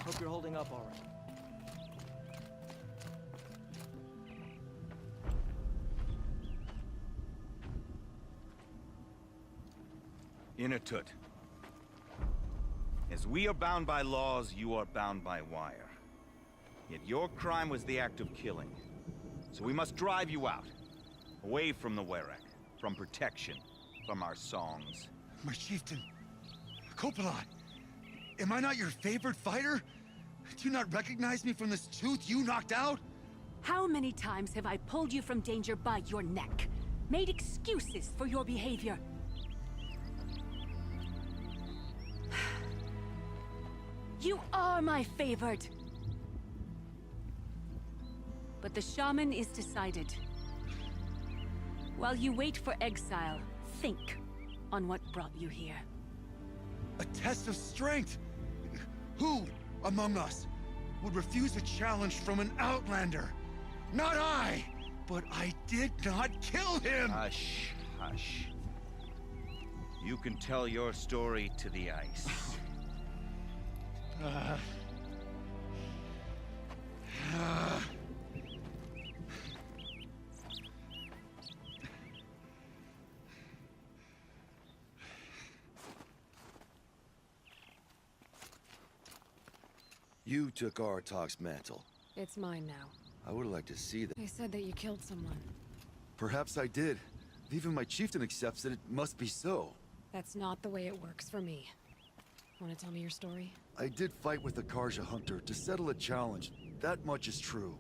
Hope you're holding up all right. Inatut. As we are bound by laws, you are bound by wire. Yet your crime was the act of killing. So we must drive you out. Away from the Werek, from protection, from our songs. My chieftain, Kopalai, am I not your favorite fighter? Do you not recognize me from this tooth you knocked out? How many times have I pulled you from danger by your neck? Made excuses for your behavior? You are my favorite! But the shaman is decided. While you wait for exile, think on what brought you here. A test of strength! Who among us would refuse a challenge from an outlander? Not I! But I did not kill him! Hush, hush. You can tell your story to the ice. You took Artok's mantle. It's mine now. I would like to see that. They said that you killed someone. Perhaps I did. If even my chieftain accepts it, it must be so. That's not the way it works for me. Want to tell me your story? I did fight with the Karja hunter to settle a challenge. That much is true.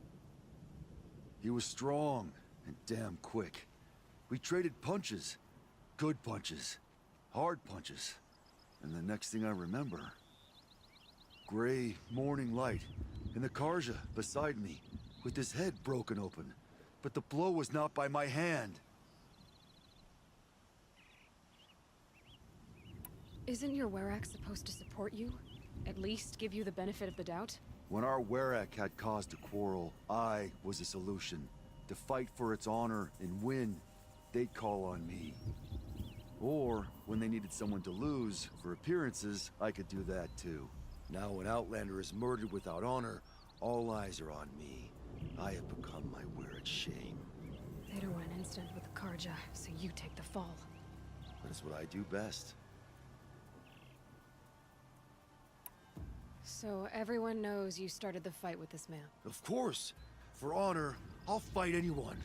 He was strong and damn quick. We traded punches. Good punches. Hard punches. And the next thing I remember... gray morning light, and the Karja beside me, with his head broken open. But the blow was not by my hand. Isn't your Werak supposed to support you? At least give you the benefit of the doubt? When our Werak had cause to quarrel, I was the solution. To fight for its honor and win, they'd call on me. Or, when they needed someone to lose, for appearances, I could do that too. Now when Outlander is murdered without honor, all eyes are on me. I have become my Werak's shame. They don't want an incident with the Karja, so you take the fall. That is what I do best. So everyone knows you started the fight with this man. Of course! For honor, I'll fight anyone.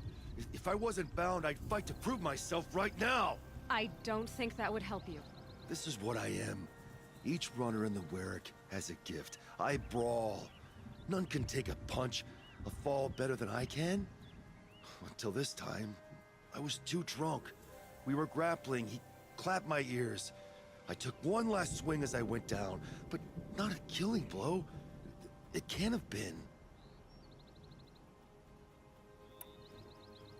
If I wasn't bound, I'd fight to prove myself right now! I don't think that would help you. This is what I am. Each runner in the Werak has a gift. I brawl. None can take a punch, a fall better than I can. Until this time, I was too drunk. We were grappling, he clapped my ears. I took one last swing as I went down, but not a killing blow. It can't have been.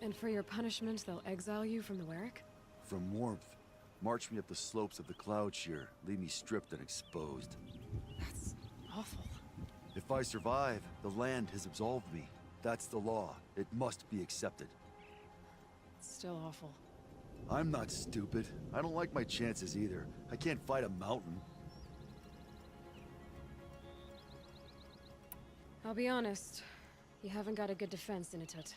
And for your punishment, they'll exile you from the Werak? From warmth, march me up the slopes of the Cloud Shear, leave me stripped and exposed. That's awful. If I survive, the land has absolved me. That's the law. It must be accepted. It's still awful. I'm not stupid. I don't like my chances either. I can't fight a mountain. I'll be honest. You haven't got a good defense, Inatut.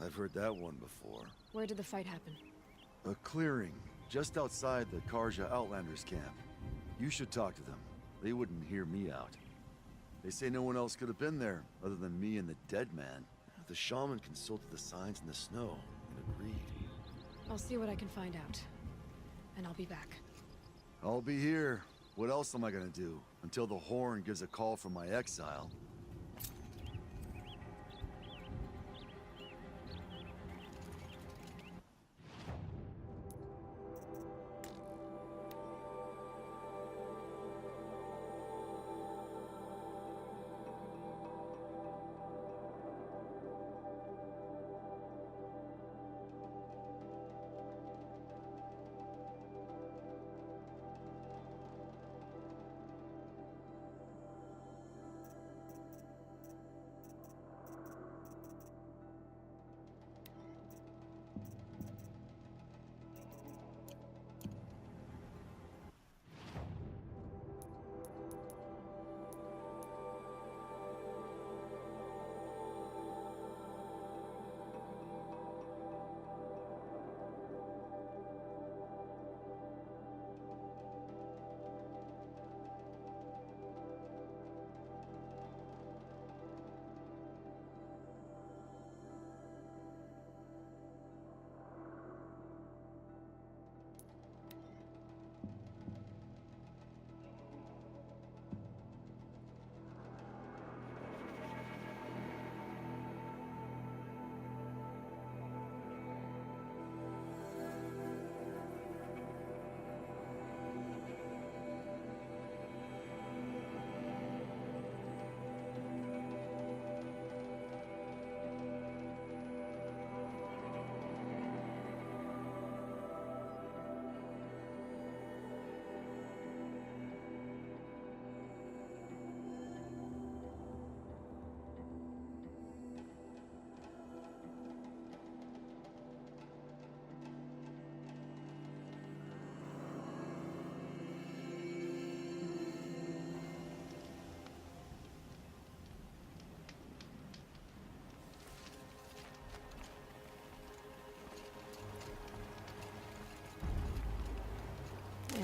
I've heard that one before. Where did the fight happen? A clearing, just outside the Karja Outlanders camp. You should talk to them. They wouldn't hear me out. They say no one else could have been there, other than me and the dead man. The shaman consulted the signs in the snow, and agreed. I'll see what I can find out. And I'll be back. I'll be here. What else am I gonna do? Until the Horn gives a call from my exile.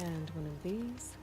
And one of these.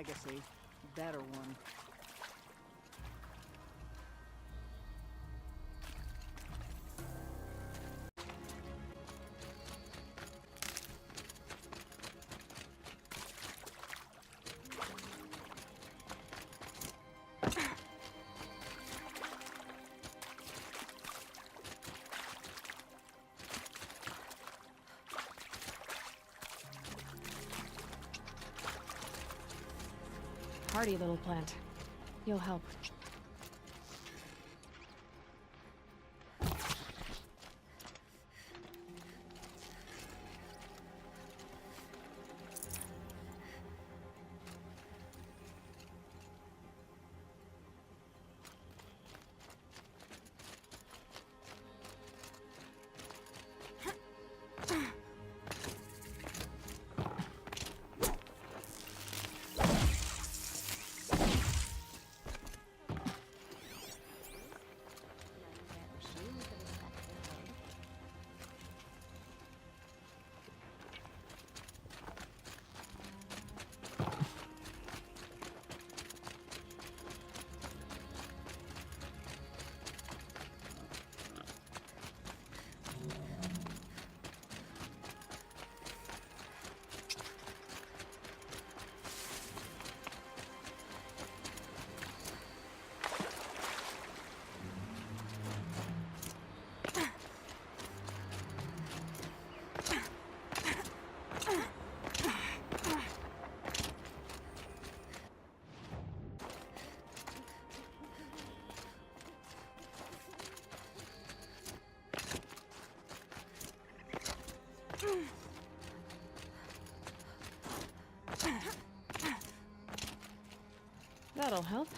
legacy. Better one. Hardy little plant. You'll help. That'll help.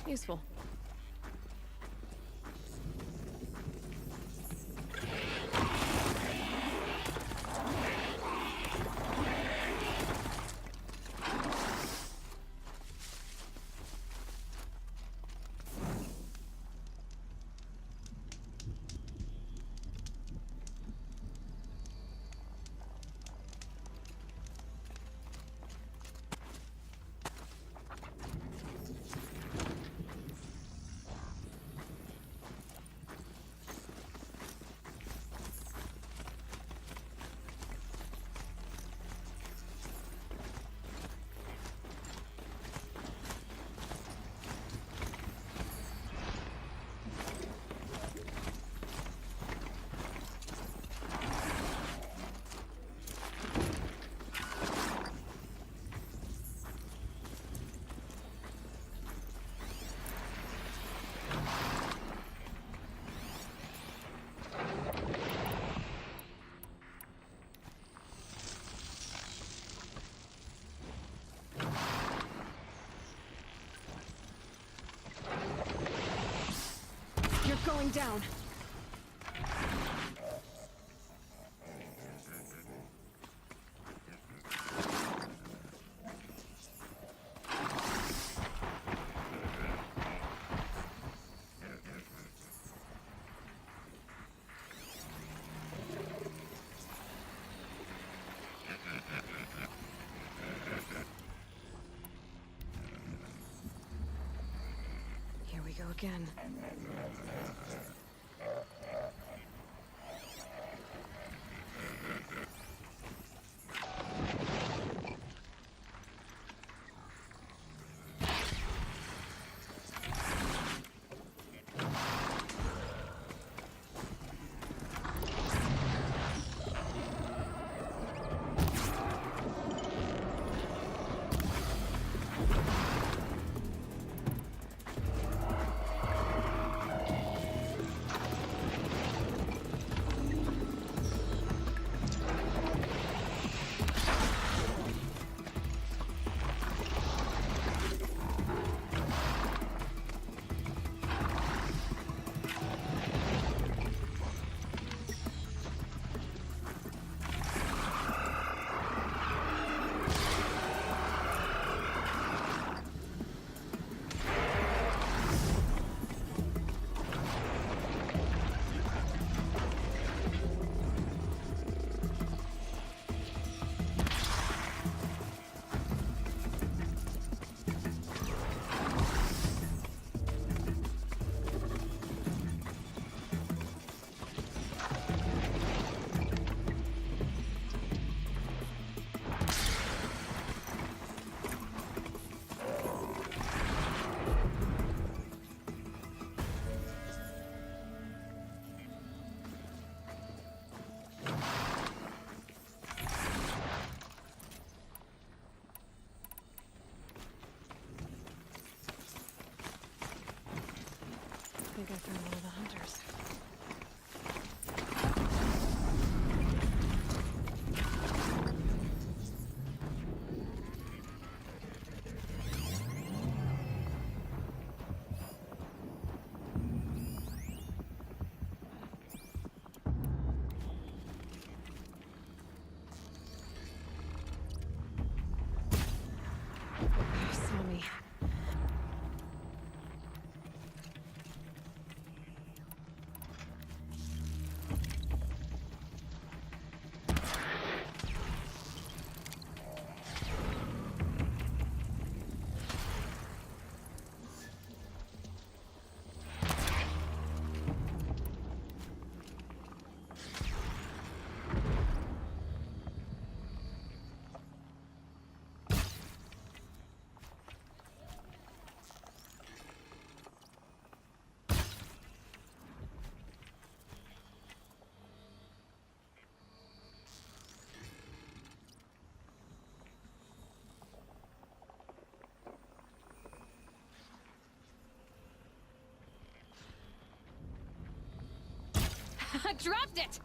Useful. You're going down. Here we go again. think I found one of the hunters. Saw me. Dropped it!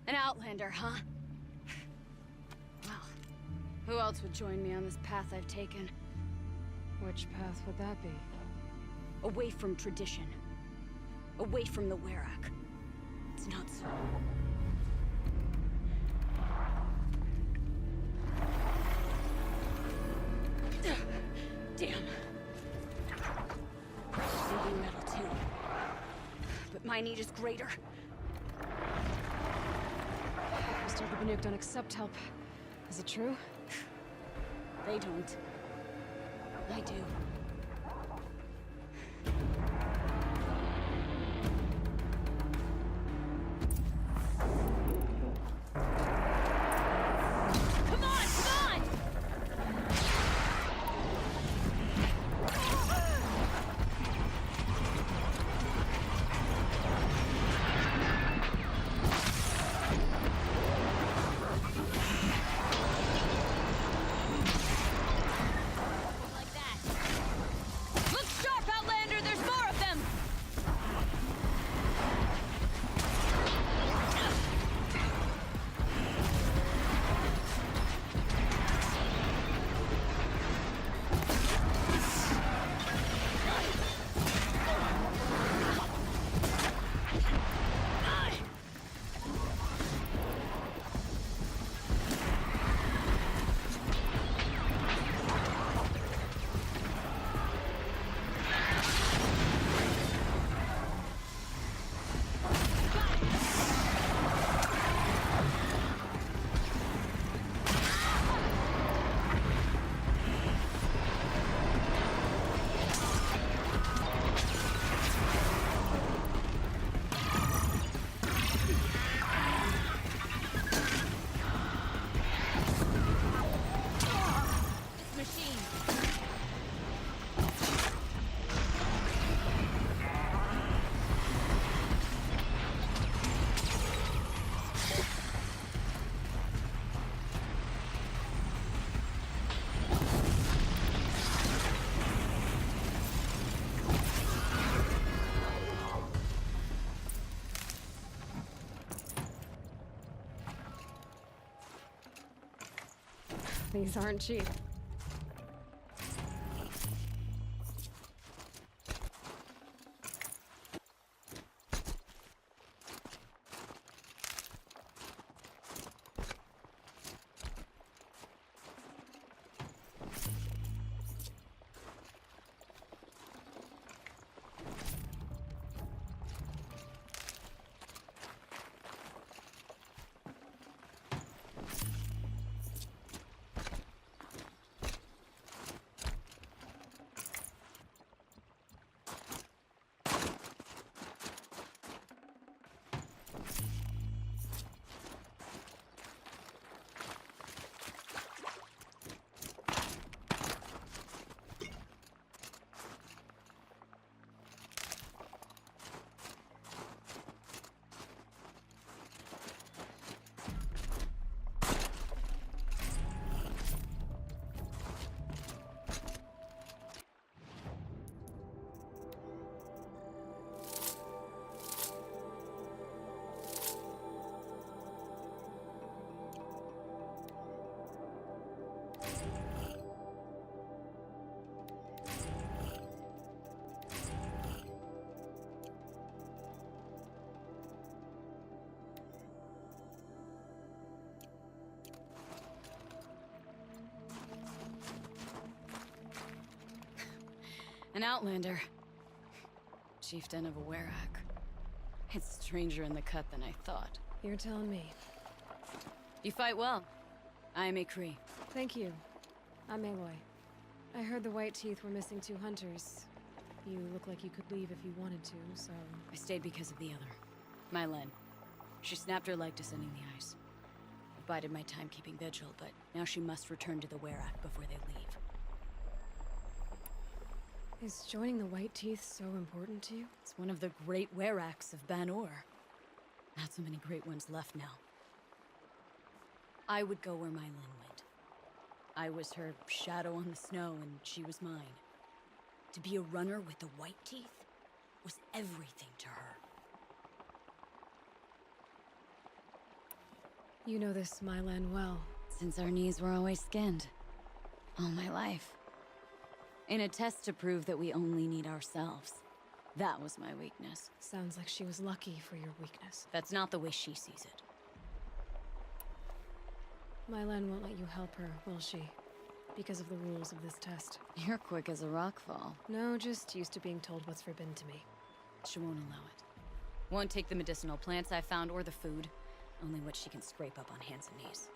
An outlander, huh? Well, who else would join me on this path I've taken? Which path would that be? Away from tradition. Away from the Werak. It's not so. Damn. They need metal too. But my need is greater. I was told the Banuk don't accept help. Is it true? They don't. I do. Come on, come on! Like that. Look sharp, Outlander! There's more of them! Machine. These aren't cheap. An outlander. Chieftain of a Werak. It's stranger in the cut than I thought. You're telling me. You fight well. I am a Cree. Thank you. I'm Aloy. I heard the White Teeth were missing 2 hunters. You look like you could leave if you wanted to, so... I stayed because of the other. Mylen. She snapped her leg descending the ice. I bided my time keeping vigil, but now she must return to the Werak before they leave. Is joining the White Teeth so important to you? It's one of the great Weraks of Banor. Not so many great ones left now. I would go where Mylen went. I was her shadow on the snow, and she was mine. To be a runner with the White Teeth was everything to her. You know this Mylan well. Since our knees were always skinned. All my life. In a test to prove that we only need ourselves. That was my weakness. Sounds like she was lucky for your weakness. That's not the way she sees it. Mylan won't let you help her, will she? Because of the rules of this test. You're quick as a rockfall. No, just used to being told what's forbidden to me. She won't allow it. Won't take the medicinal plants I found or the food. Only what she can scrape up on hands and knees.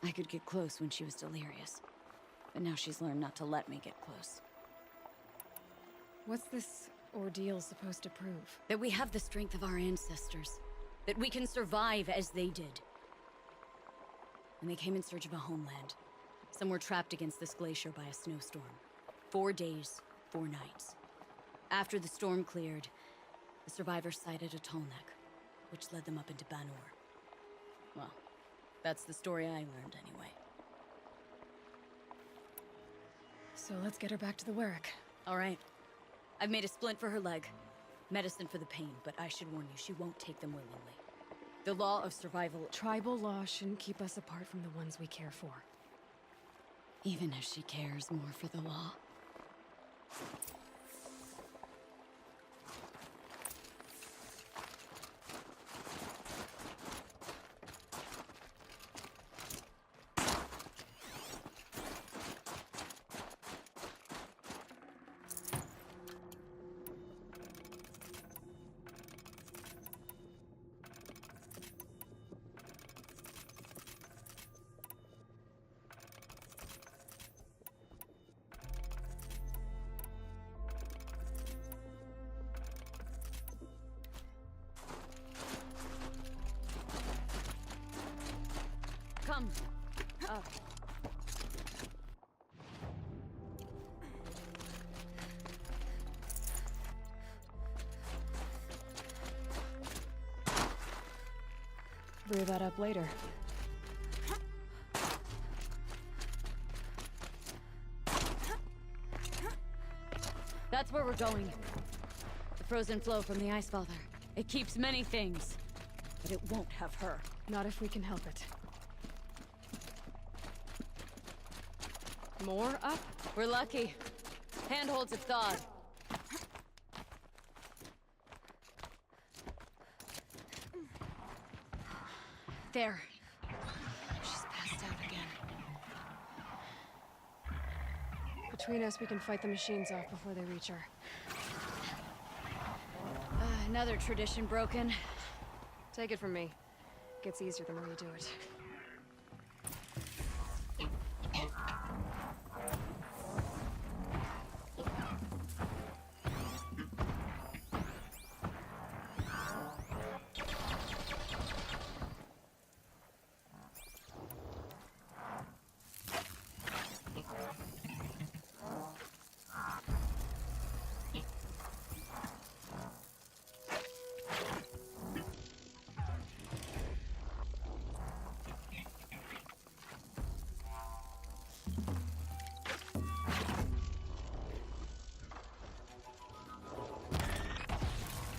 I could get close when she was delirious. But now she's learned not to let me get close. What's this ordeal supposed to prove? That we have the strength of our ancestors. That we can survive as they did. When they came in search of a homeland, some were trapped against this glacier by a snowstorm. 4 days, 4 nights. After the storm cleared, the survivors sighted a tallneck, which led them up into Banor. Well, that's the story I learned anyway. So let's get her back to the Werak. All right. I've made a splint for her leg. Medicine for the pain, but I should warn you, she won't take them willingly. The law of survival... Tribal law shouldn't keep us apart from the ones we care for. Even if she cares more for the law. Come. Up. Brew that up later. That's where we're going. The frozen flow from the Ice Father. It keeps many things, but it won't have her. Not if we can help it. More up? We're lucky. Handholds have thawed. There. She's passed out again. Between us, we can fight the machines off before they reach her. Another tradition broken. Take it from me. Gets easier the more you do it.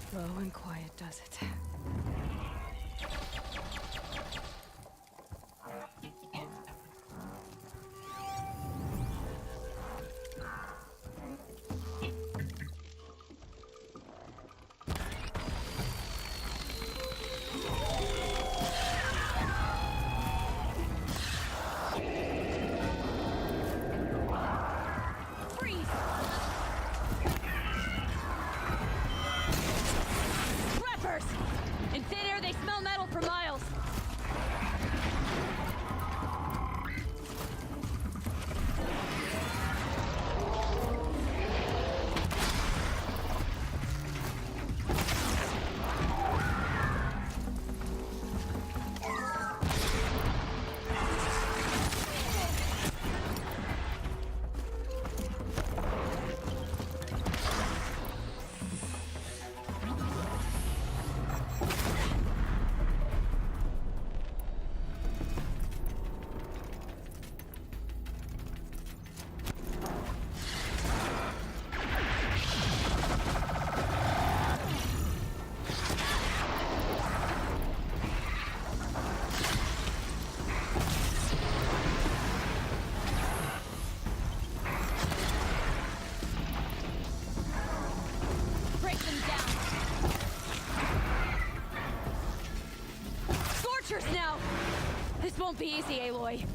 Slow and quiet does it. Freeze! now! This won't be easy, Aloy.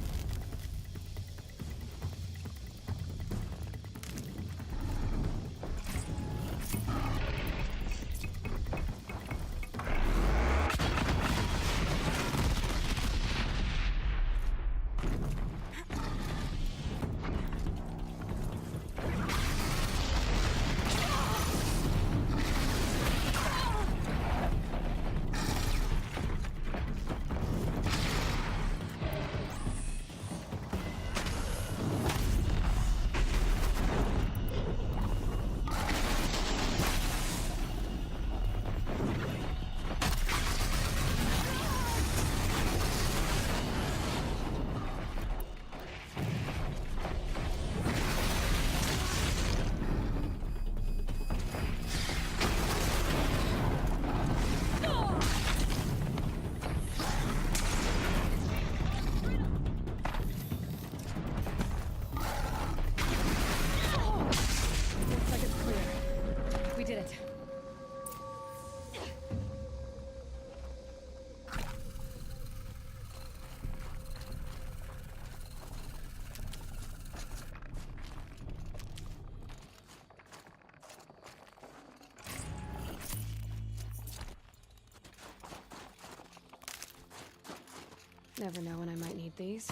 Never know when I might need these.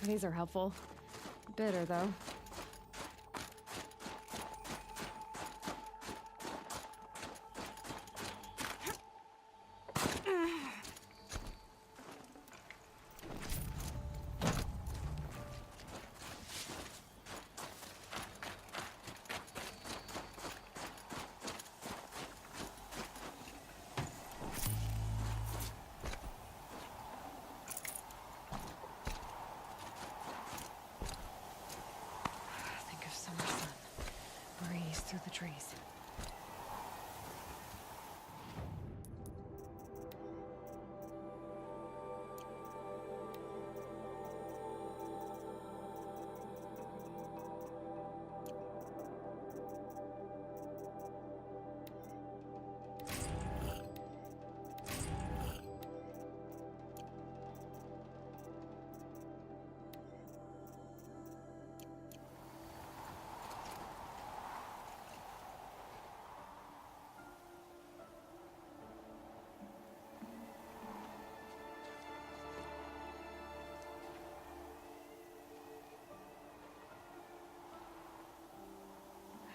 These are helpful. Bitter, though. Through the trees.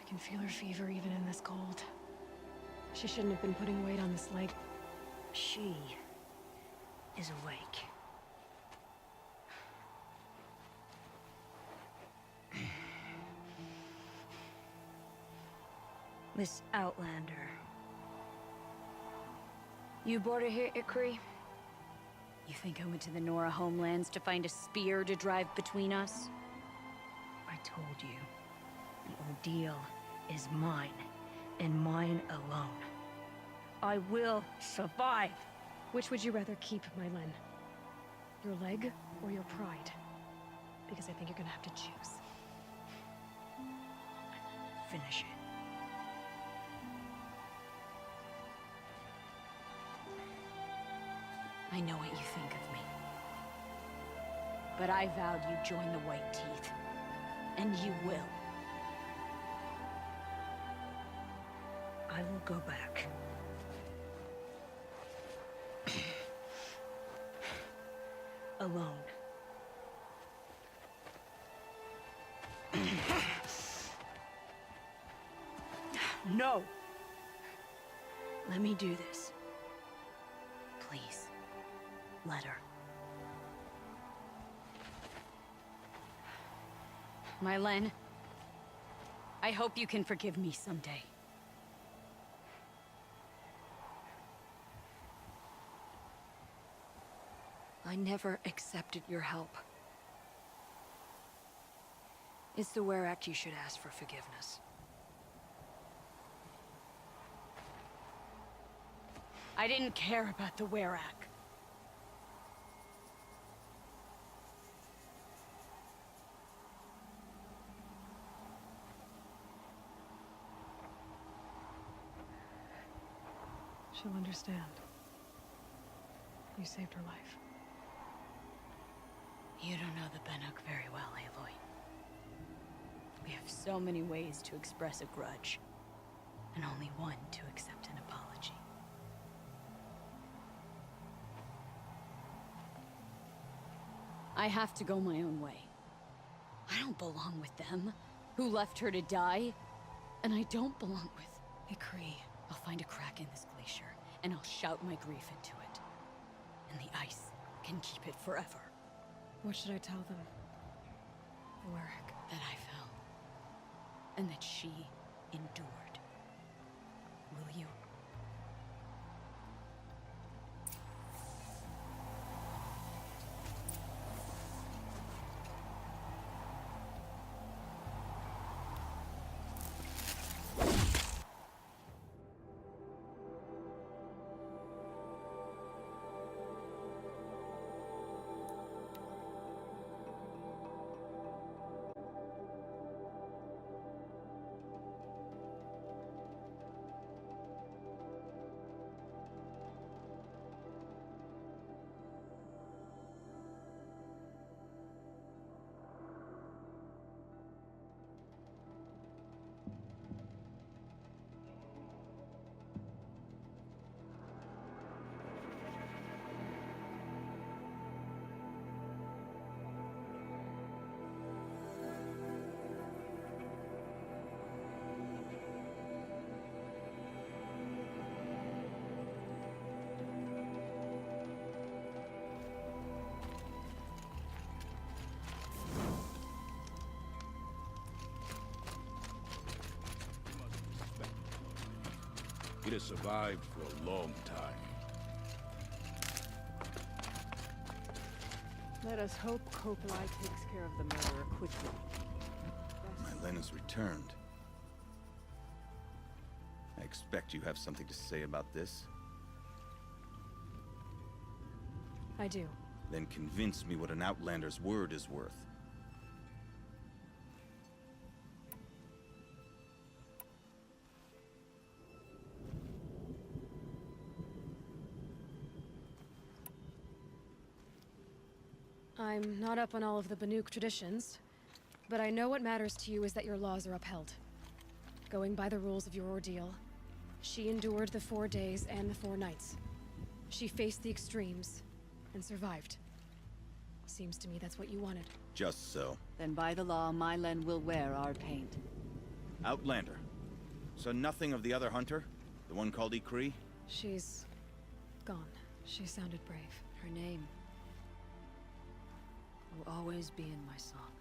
I can feel her fever even in this cold. She shouldn't have been putting weight on this leg. She is awake. Miss Outlander. You brought her here, Ikri? You think I went to the Nora homelands to find a spear to drive between us? I told you. The ordeal is mine, and mine alone. I will survive. Which would you rather keep, Mylen? Your leg or your pride? Because I think you're gonna have to choose. Finish it. I know what you think of me. But I vowed you'd join the White Teeth. And you will. I will go back. Alone. No! Let me do this. Please. Let her. Mylen, I hope you can forgive me someday. I never accepted your help. It's the Werak you should ask for forgiveness. I didn't care about the Werak. She'll understand. You saved her life. You don't know the Banuk very well, Aloy. We have so many ways to express a grudge, and only one to accept an apology. I have to go my own way. I don't belong with them, who left her to die. And I don't belong with... Ikri. I'll find a crack in this glacier, and I'll shout my grief into it. And the ice can keep it forever. What should I tell them? Werak. That I fell. And that she endured. Will you? It has survived for a long time. Let us hope Kopelai takes care of the murderer quickly. My Lena's returned. I expect you have something to say about this. I do. Then convince me what an Outlander's word is worth. I'm not up on all of the Banuk traditions, but I know what matters to you is that your laws are upheld. Going by the rules of your ordeal, she endured the 4 days and the 4 nights. She faced the extremes and survived. Seems to me that's what you wanted. Just so. Then by the law, Mylen will wear our paint. Outlander. So nothing of the other hunter? The one called Ikri? She's gone. She sounded brave. Her name will always be in my song.